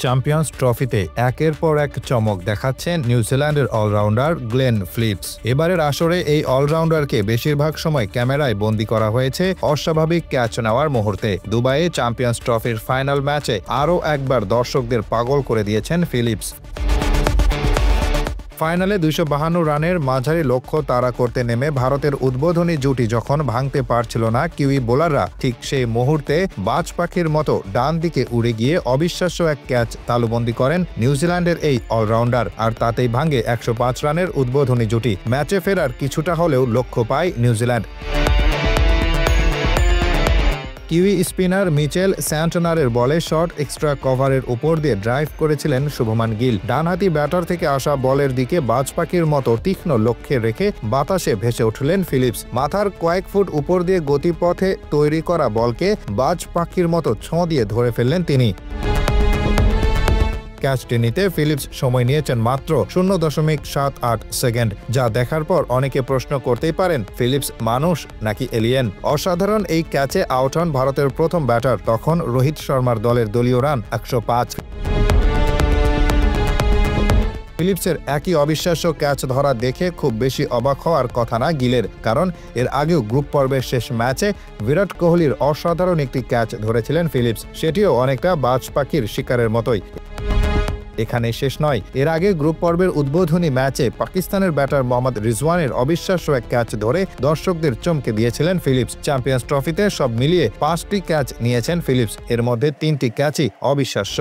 Champions ট্রফিতে একের পর এক চমক দেখাচ্ছেন নিউজিল্যান্ডের অলরাউন্ডার গ্লেন ফিলিপস। এবারের আসরে এই অলরাউন্ডারকে বেশিরভাগ সময় ক্যামেরায় বন্দী করা হয়েছে অস্বাভাবিক ক্যাচ নেওয়ার মুহূর্তে। দুবাইয়ে চ্যাম্পিয়ন্স ট্রফির ফাইনাল ম্যাচে আরও একবার দর্শকদের পাগল করে দিয়েছেন ফিলিপস। ফাইনালে 252 রানের মাঝারি লক্ষ্য তাড়া করতে নেমে ভারতের উদ্বোধনী জুটি যখন ভাঙতে পারছিল না কিউই বোলাররা, ঠিক সেই মুহূর্তে বাজ পাখির মতো ডান দিকে উড়ে গিয়ে অবিশ্বাস্য এক ক্যাচ তালুবন্দী করেন নিউজিল্যান্ডের এই অলরাউন্ডার, আর তাতেই ভাঙে 105 রানের উদ্বোধনী জুটি। ম্যাচে ফেরার কিছুটা হলেও লক্ষ্য পায় নিউজিল্যান্ড। কিউই স্পিনার মিচেল স্যান্টনারের বলে শর্ট এক্সট্রা কভারের উপর দিয়ে ড্রাইভ করেছিলেন শুভমান গিল। ডানহাতি ব্যাটার থেকে আসা বলের দিকে বাজ পাখির মতো তীক্ষ্ণ লক্ষ্যে রেখে বাতাসে ভেসে উঠলেন ফিলিপস। মাথার কয়েক ফুট উপর দিয়ে গতিপথে তৈরি করা বলকে বাজ পাখির মতো ছোঁ দিয়ে ধরে ফেললেন তিনি। ক্যাচটি নিতে ফিলিপস সময় নিয়েছেন মাত্র 0.78 সেকেন্ড, যা দেখার পর অনেকে প্রশ্ন করতেই পারেন ফিলিপস মানুষ নাকি এলিয়েন। অসাধারণ এই ক্যাচে আউট হন ভারতের প্রথম ব্যাটার, তখন রোহিত শর্মার দলের দলীয় রান 105। ফিলিপসের একই অবিশ্বাস্য ক্যাচ ধরা দেখে খুব বেশি অবাক হওয়ার কথা না গিলের, কারণ এর আগেও গ্রুপ পর্বের শেষ ম্যাচে বিরাট কোহলির অসাধারণ একটি ক্যাচ ধরেছিলেন ফিলিপস, সেটিও অনেকটা বাজ পাখির শিকারের মতোই। এখানে শেষ নয়, এর আগে গ্রুপ পর্বের উদ্বোধনী ম্যাচে পাকিস্তানের ব্যাটার মোহাম্মদ রিজওয়ানের অবিশ্বাস্য এক ক্যাচ ধরে দর্শকদের চমকে দিয়েছিলেন ফিলিপস। চ্যাম্পিয়ন্স ট্রফিতে সব মিলিয়ে 5টি ক্যাচ নিয়েছেন ফিলিপস, এর মধ্যে 3টি ক্যাচই অবিশ্বাস্য।